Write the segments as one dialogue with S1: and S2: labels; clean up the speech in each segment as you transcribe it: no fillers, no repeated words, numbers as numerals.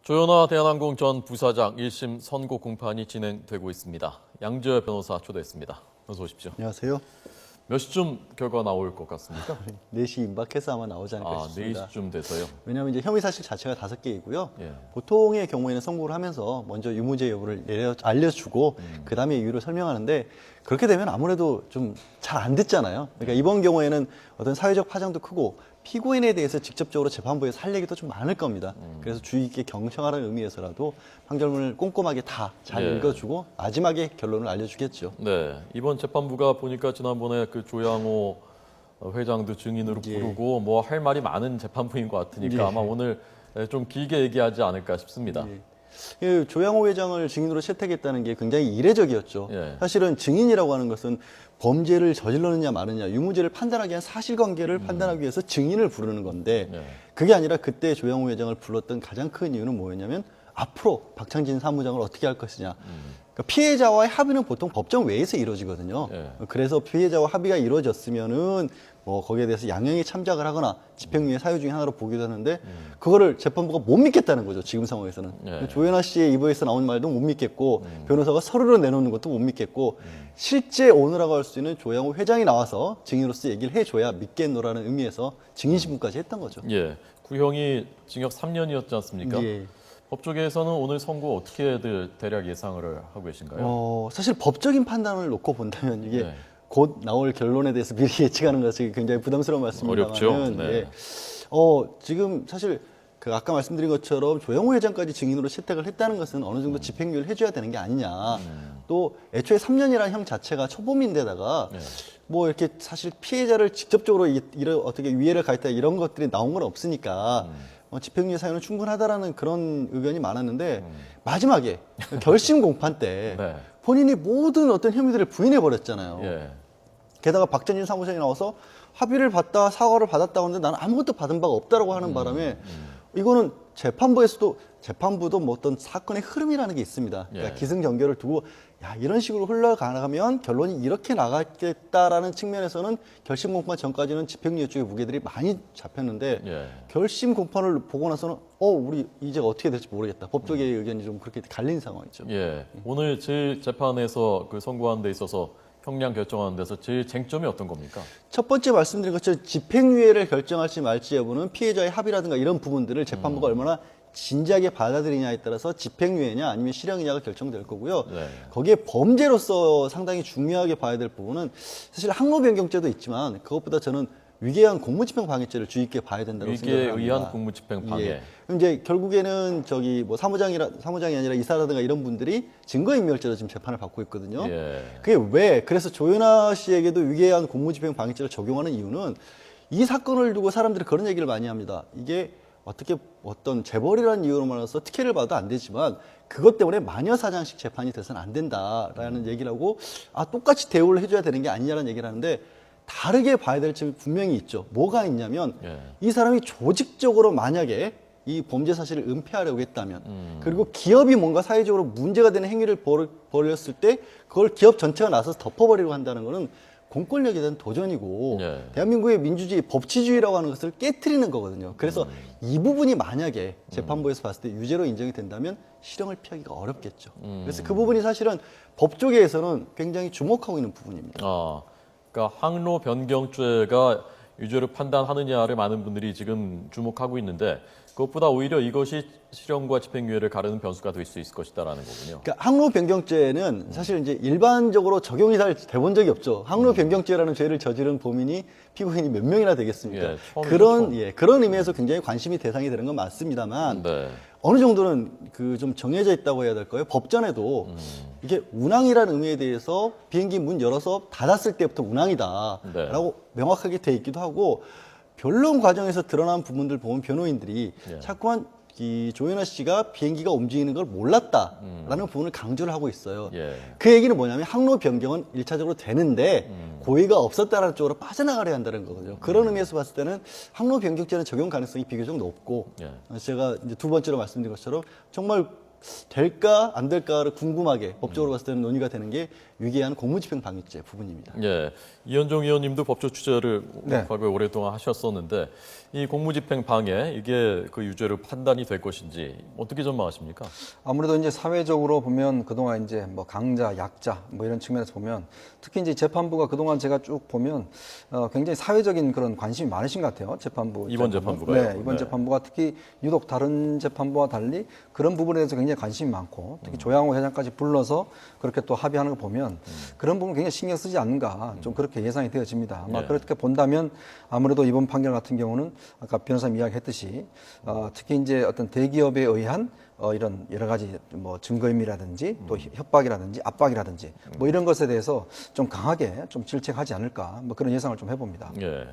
S1: 조현아 대한항공 전 부사장 1심 선고 공판이 진행되고 있습니다. 양지열 변호사 초대했습니다. 어서 오십시오.
S2: 안녕하세요.
S1: 몇 시쯤 결과 나올 것 같습니까?
S2: 4시 임박해서 아마 나오지 않을까 싶습니다.
S1: 4시쯤 돼서요.
S2: 왜냐하면 이제 혐의 사실 자체가 5개이고요.
S1: 예.
S2: 보통의 경우에는 선고를 하면서 먼저 유무죄 여부를 알려주고 그다음에 이유를 설명하는데 그렇게 되면 아무래도 좀 잘 안 듣잖아요. 그러니까 이번 경우에는 어떤 사회적 파장도 크고 피고인에 대해서 직접적으로 재판부에서 할 얘기도 좀 많을 겁니다. 그래서 주의 깊게 경청하라는 의미에서라도 판결문을 꼼꼼하게 다 잘
S1: 예.
S2: 읽어주고 마지막에 결론을 알려주겠죠.
S1: 네, 이번 재판부가 보니까 지난번에 그 조양호 회장도 증인으로
S2: 예.
S1: 부르고 뭐 할 말이 많은 재판부인 것 같으니까
S2: 예.
S1: 아마 오늘 좀 길게 얘기하지 않을까 싶습니다.
S2: 예. 그 조양호 회장을 증인으로 채택했다는 게 굉장히 이례적이었죠.
S1: 예.
S2: 사실은 증인이라고 하는 것은 범죄를 저질렀느냐 마느냐, 유무죄를 판단하기 위한 사실관계를 판단하기 위해서 증인을 부르는 건데
S1: 예.
S2: 그게 아니라 그때 조양호 회장을 불렀던 가장 큰 이유는 뭐였냐면 앞으로 박창진 사무장을 어떻게 할 것이냐. 그러니까 피해자와의 합의는 보통 법정 외에서 이루어지거든요.
S1: 예.
S2: 그래서 피해자와 합의가 이루어졌으면은 뭐 거기에 대해서 양형에 참작을 하거나 집행유예 사유 중에 하나로 보기도 하는데 그거를 재판부가 못 믿겠다는 거죠. 지금 상황에서는.
S1: 예.
S2: 조현아 씨의 입에서 나온 말도 못 믿겠고 변호사가 서류로 내놓는 것도 못 믿겠고 실제 오너라고 할 수 있는 조양호 회장이 나와서 증인으로서 얘기를 해줘야 믿겠노라는 의미에서 증인신문까지 했던 거죠.
S1: 예, 구형이 징역 3년이었지 않습니까?
S2: 예.
S1: 법조계에서는 오늘 선고 어떻게들 대략 예상을 하고 계신가요?
S2: 사실 법적인 판단을 놓고 본다면 이게
S1: 네.
S2: 곧 나올 결론에 대해서 미리 예측하는 것이 굉장히 부담스러운
S1: 어렵죠.
S2: 말씀입니다만
S1: 네.
S2: 예. 지금 사실 그 아까 말씀드린 것처럼 조영호 회장까지 증인으로 채택을 했다는 것은 어느 정도 집행유예를 해줘야 되는 게 아니냐. 또 애초에 3년이라는 형 자체가 초범인데다가
S1: 네.
S2: 뭐 이렇게 사실 피해자를 직접적으로 이런 어떻게 위해를 가했다 이런 것들이 나온 건 없으니까 집행유예 사유는 충분하다라는 그런 의견이 많았는데 마지막에 결심 공판 때
S1: 네.
S2: 본인이 모든 어떤 혐의들을 부인해 버렸잖아요.
S1: 예.
S2: 게다가 박전진 사무장이 나와서 합의를 받다 사과를 받았다고 하는데 나는 아무것도 받은 바가 없다라고 하는 바람에 이거는 재판부도 뭐 어떤 사건의 흐름이라는 게 있습니다. 그러니까
S1: 예.
S2: 기승전결을 두고 야 이런 식으로 흘러가면 결론이 이렇게 나갔겠다라는 측면에서는 결심 공판 전까지는 집행유예 쪽의 무게들이 많이 잡혔는데
S1: 예.
S2: 결심 공판을 보고 나서는 우리 이제 어떻게 될지 모르겠다. 법조계의 의견이 좀 그렇게 갈린 상황이죠.
S1: 예. 오늘 재판에서 그 선고하는 데 있어서 형량 결정하는 데서 제일 쟁점이 어떤 겁니까?
S2: 첫 번째 말씀드린 것처럼 집행유예를 결정할지 말지 여부는 피해자의 합의라든가 이런 부분들을 재판부가 얼마나 진지하게 받아들이냐에 따라서 집행유예냐 아니면 실형이냐가 결정될 거고요.
S1: 네.
S2: 거기에 범죄로서 상당히 중요하게 봐야 될 부분은 사실 항로변경죄도 있지만 그것보다 저는 위계에 의한 공무집행방해죄를 주의 깊게 봐야 된다고
S1: 위계에
S2: 생각합니다.
S1: 의한 공무집행방해.
S2: 예. 그럼 이제 결국에는 뭐 사무장이 아니라 이사라든가 이런 분들이 증거인멸죄로 지금 재판을 받고 있거든요.
S1: 예.
S2: 그게 왜? 그래서 조현아 씨에게도 위계에 의한 공무집행방해죄를 적용하는 이유는 이 사건을 두고 사람들이 그런 얘기를 많이 합니다. 이게 어떻게 어떤 재벌이라는 이유로만해서 특혜를 받아도 안 되지만 그것 때문에 마녀사냥식 재판이 돼서는 안 된다라는 얘기를 하고 똑같이 대우를 해줘야 되는 게 아니냐라는 얘기를 하는데 다르게 봐야 될 점이 분명히 있죠. 뭐가 있냐면
S1: 예.
S2: 이 사람이 조직적으로 만약에 이 범죄 사실을 은폐하려고 했다면 그리고 기업이 뭔가 사회적으로 문제가 되는 행위를 벌였을 때 그걸 기업 전체가 나서서 덮어버리려고 한다는 거는 공권력에 대한 도전이고
S1: 예.
S2: 대한민국의 민주주의, 법치주의라고 하는 것을 깨트리는 거거든요. 그래서 이 부분이 만약에 재판부에서 봤을 때 유죄로 인정이 된다면 실형을 피하기가 어렵겠죠. 그래서 그 부분이 사실은 법조계에서는 굉장히 주목하고 있는 부분입니다.
S1: 그러니까 항로 변경죄가 유죄로 판단하느냐를 많은 분들이 지금 주목하고 있는데 그것보다 오히려 이것이 실형과 집행유예를 가르는 변수가 될 수 있을 것이다라는 거군요.
S2: 그러니까 항로 변경죄는 사실 이제 일반적으로 적용이 잘 돼본 적이 없죠. 항로 변경죄라는 죄를 저지른 범인이 피고인이 몇 명이나 되겠습니까?
S1: 예, 처음.
S2: 그런 의미에서 굉장히 관심이 대상이 되는 건 맞습니다만
S1: 네.
S2: 어느 정도는 그 좀 정해져 있다고 해야 될까요? 법전에도 이게 운항이라는 의미에 대해서 비행기 문 열어서 닫았을 때부터 운항이다라고
S1: 네.
S2: 명확하게 돼 있기도 하고 변론 과정에서 드러난 부분들 보면 변호인들이
S1: 예.
S2: 자꾸만 이 조현아 씨가 비행기가 움직이는 걸 몰랐다라는 부분을 강조를 하고 있어요.
S1: 예.
S2: 그 얘기는 뭐냐면 항로 변경은 일차적으로 되는데 고의가 없었다는 쪽으로 빠져나가려 한다는 거거든요. 그런 의미에서 봤을 때는 항로 변경죄는 적용 가능성이 비교적 높고
S1: 예.
S2: 제가 이제 두 번째로 말씀드린 것처럼 정말 될까 안 될까를 궁금하게 법적으로 봤을 때는 논의가 되는 게 위계한 공무집행방해죄 부분입니다.
S1: 예, 이현종 의원님도 법조 취재를
S3: 네.
S1: 과거에 오랫동안 하셨었는데 이 공무집행 방해 이게 그 유죄로 판단이 될 것인지 어떻게 전망하십니까?
S3: 아무래도 이제 사회적으로 보면 그동안 이제 뭐 강자, 약자 뭐 이런 측면에서 보면 특히 이제 재판부가 그동안 제가 쭉 보면 굉장히 사회적인 그런 관심이 많으신 것 같아요. 재판부
S1: 이번
S3: 입장에서는.
S1: 재판부가요?
S3: 네, 이번
S1: 네.
S3: 재판부가 특히 유독 다른 재판부와 달리 그런 부분에 대해서 굉장히 관심이 많고 특히 조양호 회장까지 불러서 그렇게 또 합의하는 거 보면 그런 부분 굉장히 신경 쓰지 않는가 좀 그렇게 예상이 되어집니다. 아마
S1: 네.
S3: 그렇게 본다면 아무래도 이번 판결 같은 경우는 아까 변호사님 이야기했듯이 특히 이제 어떤 대기업에 의한 이런 여러 가지 뭐 증거인멸이라든지 또 협박이라든지 압박이라든지 뭐 이런 것에 대해서 좀 강하게 좀 질책하지 않을까 뭐 그런 예상을 좀 해봅니다.
S1: 예.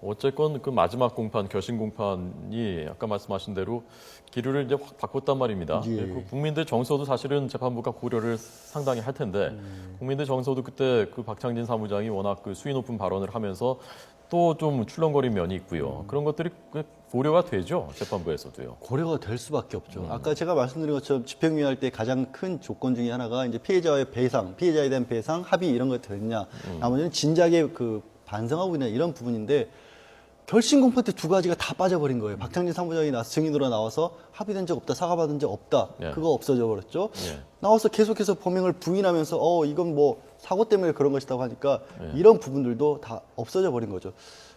S1: 어쨌건 그 마지막 공판, 결심 공판이 아까 말씀하신 대로 기류를 이제 확 바꿨단 말입니다.
S2: 예.
S1: 그 국민들 정서도 사실은 재판부가 고려를 상당히 할 텐데 국민들 정서도 그때 그 박창진 사무장이 워낙 그 수위 높은 발언을 하면서 또 좀 출렁거린 면이 있고요. 그런 것들이 그 고려가 되죠, 재판부에서도요.
S2: 고려가 될 수밖에 없죠. 아까 제가 말씀드린 것처럼 집행유예 할 때 가장 큰 조건 중에 하나가 이제 피해자의 배상, 피해자에 대한 배상, 합의 이런 것 되느냐. 나머지는 진작에 그 반성하고 있냐 이런 부분인데 결심 공판 때 두 가지가 다 빠져버린 거예요. 박창진 사무장이 증인으로 나와서 합의된 적 없다, 사과받은 적 없다.
S1: 예.
S2: 그거 없어져 버렸죠.
S1: 예.
S2: 나와서 계속해서 범행을 부인하면서 이건 뭐 사고 때문에 그런 것이라고 하니까
S1: 예.
S2: 이런 부분들도 다 없어져 버린 거죠.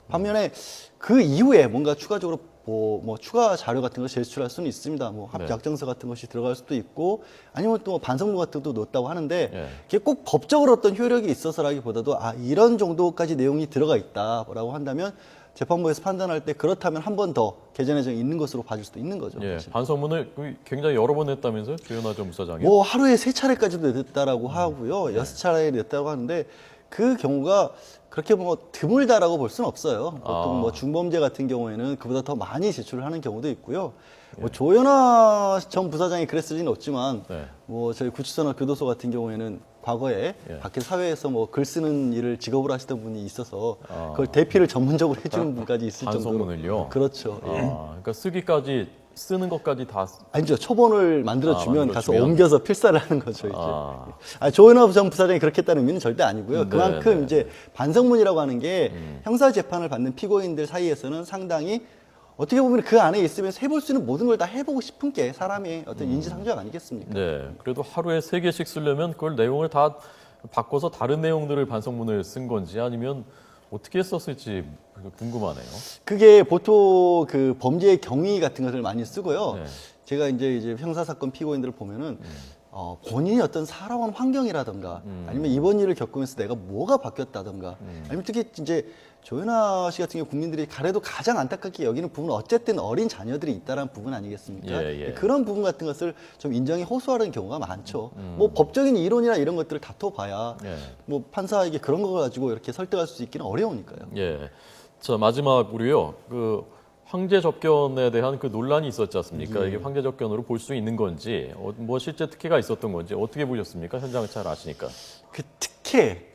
S2: 반면에 그 이후에 뭔가 추가적으로 뭐 추가 자료 같은 걸 제출할 수는 있습니다. 뭐
S1: 네.
S2: 합작정서 같은 것이 들어갈 수도 있고 아니면 또 반성문 같은 것도 넣었다고 하는데
S1: 예.
S2: 그게 꼭 법적으로 어떤 효력이 있어서라기보다도 이런 정도까지 내용이 들어가 있다라고 한다면 재판부에서 판단할 때 그렇다면 한 번 더 개정 예정이 있는 것으로 봐줄 수도 있는 거죠.
S1: 예.
S2: 사실.
S1: 반성문을 굉장히 여러 번 냈다면서요, 조현아 전 부사장이?
S2: 뭐 하루에 3차례까지도 냈다라고 하고요. 6차례 냈다고 하는데 그 경우가 그렇게 뭐 드물다라고 볼 수는 없어요. 보통 뭐 중범죄 같은 경우에는 그보다 더 많이 제출을 하는 경우도 있고요. 뭐 조현아 전 부사장이 그랬을 리는 없지만
S1: 네.
S2: 뭐 저희 구치소나 교도소 같은 경우에는 과거에
S1: 예.
S2: 밖에 사회에서 뭐 글 쓰는 일을 직업으로 하시던 분이 있어서 그걸 대피를 전문적으로 해주는 분까지 있을 정도로
S1: 반성문을요?
S2: 그렇죠. 예.
S1: 그러니까 쓰기까지 쓰는 것까지 다
S2: 아니죠. 초본을 만들어주면 가서
S1: 만들어주면?
S2: 옮겨서 필사를 하는 거죠, 이제.
S1: 아.
S2: 조현아 전 부사장이 그렇게 했다는 의미는 절대 아니고요.
S1: 네,
S2: 그만큼
S1: 네.
S2: 이제 반성문이라고 하는 게 형사 재판을 받는 피고인들 사이에서는 상당히 어떻게 보면 그 안에 있으면서 해볼 수 있는 모든 걸 다 해보고 싶은 게 사람의 어떤 인지상정 아니겠습니까?
S1: 네, 그래도 하루에 3개씩 쓰려면 그걸 내용을 다 바꿔서 다른 내용들을 반성문을 쓴 건지 아니면 어떻게 썼을지 궁금하네요.
S2: 그게 보통 그 범죄의 경위 같은 것을 많이 쓰고요.
S1: 네.
S2: 제가 이제 형사사건 피고인들을 보면은 본인이 어떤 살아온 환경이라든가 아니면 이번 일을 겪으면서 내가 뭐가 바뀌었다든가 아니면 특히 이제 조현아 씨 같은 경우 국민들이 가래도 가장 안타깝게 여기는 부분은 어쨌든 어린 자녀들이 있다라는 부분 아니겠습니까?
S1: 예, 예.
S2: 그런 부분 같은 것을 좀 인정에 호소하는 경우가 많죠. 뭐 법적인 이론이나 이런 것들을 다퉈봐야
S1: 예.
S2: 뭐 판사에게 그런 거 가지고 이렇게 설득할 수 있기는 어려우니까요.
S1: 예. 자, 마지막으로요. 그 황제 접견에 대한 그 논란이 있었지 않습니까? 이게 황제 접견으로 볼 수 있는 건지, 뭐 실제 특혜가 있었던 건지 어떻게 보셨습니까? 현장을 잘 아시니까.
S2: 그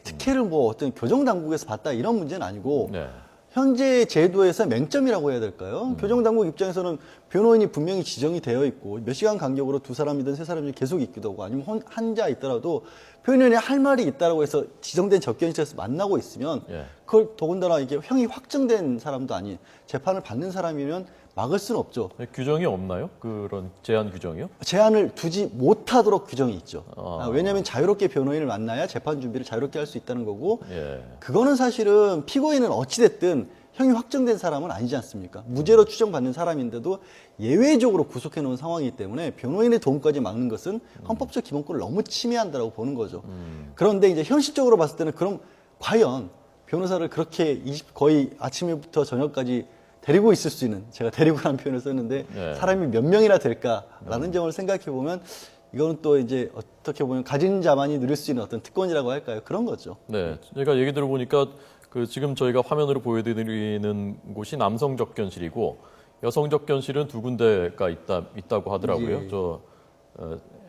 S2: 특혜를 뭐 어떤 교정 당국에서 받다 이런 문제는 아니고
S1: 네.
S2: 현재 제도에서 맹점이라고 해야 될까요? 교정 당국 입장에서는 변호인이 분명히 지정이 되어 있고 몇 시간 간격으로 두 사람이든 세 사람이 계속 있기도 하고 아니면 한자 있더라도 변호인이 할 말이 있다라고 해서 지정된 접견실에서 만나고 있으면
S1: 예.
S2: 그걸 더군다나 이게 형이 확정된 사람도 아닌 재판을 받는 사람이면 막을 수는 없죠.
S1: 규정이 없나요? 그런 제한 규정이요?
S2: 제한을 두지 못하도록 규정이 있죠.
S1: 아.
S2: 왜냐하면 자유롭게 변호인을 만나야 재판 준비를 자유롭게 할 수 있다는 거고
S1: 예.
S2: 그거는 사실은 피고인은 어찌됐든 형이 확정된 사람은 아니지 않습니까? 무죄로 추정받는 사람인데도 예외적으로 구속해 놓은 상황이기 때문에 변호인의 도움까지 막는 것은 헌법적 기본권을 너무 침해한다고 보는 거죠. 그런데 이제 현실적으로 봤을 때는 그럼 과연 변호사를 그렇게 거의 아침부터 저녁까지 데리고 있을 수 있는, 제가 데리고라는 표현을 썼는데
S1: 네.
S2: 사람이 몇 명이나 될까라는 점을 생각해 보면 이거는 또 이제 어떻게 보면 가진 자만이 누릴 수 있는 어떤 특권이라고 할까요? 그런 거죠.
S1: 네, 제가 얘기 들어보니까 그 지금 저희가 화면으로 보여드리는 곳이 남성 접견실이고 여성 접견실은 두 군데가 있다고 하더라고요.
S2: 예.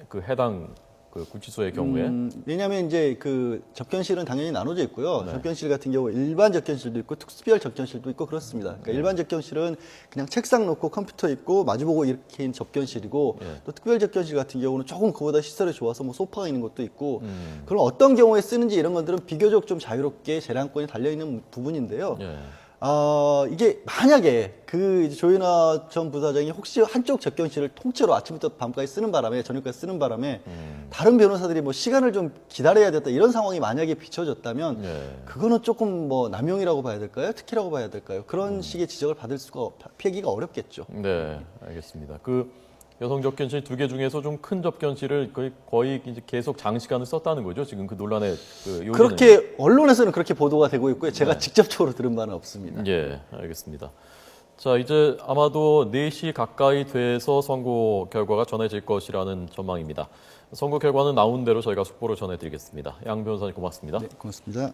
S1: 그 해당 그 구치소의 경우에.
S2: 왜냐하면 이제 그 접견실은 당연히 나눠져 있고요.
S1: 네.
S2: 접견실 같은 경우 일반 접견실도 있고 특수별 접견실도 있고 그렇습니다. 그러니까 일반 접견실은 그냥 책상 놓고 컴퓨터 있고 마주보고 이렇게 있는 접견실이고
S1: 네.
S2: 또 특별 접견실 같은 경우는 조금 그보다 시설이 좋아서 뭐 소파가 있는 것도 있고 그럼 어떤 경우에 쓰는지 이런 것들은 비교적 좀 자유롭게 재량권이 달려 있는 부분인데요.
S1: 예.
S2: 이게 만약에 그 이제 조윤아 전 부사장이 혹시 한쪽 접견실을 통째로 아침부터 밤까지 쓰는 바람에 저녁까지 쓰는 바람에 다른 변호사들이 뭐 시간을 좀 기다려야 됐다 이런 상황이 만약에 비춰졌다면
S1: 예.
S2: 그거는 조금 뭐 남용이라고 봐야 될까요? 특혜라고 봐야 될까요? 그런 식의 지적을 받을 수가 피하기가 어렵겠죠.
S1: 네, 알겠습니다. 그 여성 접견실 2개 중에서 좀 큰 접견실을 거의 이제 계속 장시간을 썼다는 거죠. 지금 그 논란의 그 요인은.
S2: 그렇게 언론에서는 그렇게 보도가 되고 있고요. 제가 직접적으로 들은 바는 없습니다.
S1: 예, 알겠습니다. 자, 이제 아마도 4시 가까이 돼서 선고 결과가 전해질 것이라는 전망입니다. 선고 결과는 나온 대로 저희가 속보로 전해드리겠습니다. 양 변호사님 고맙습니다.
S2: 네, 고맙습니다.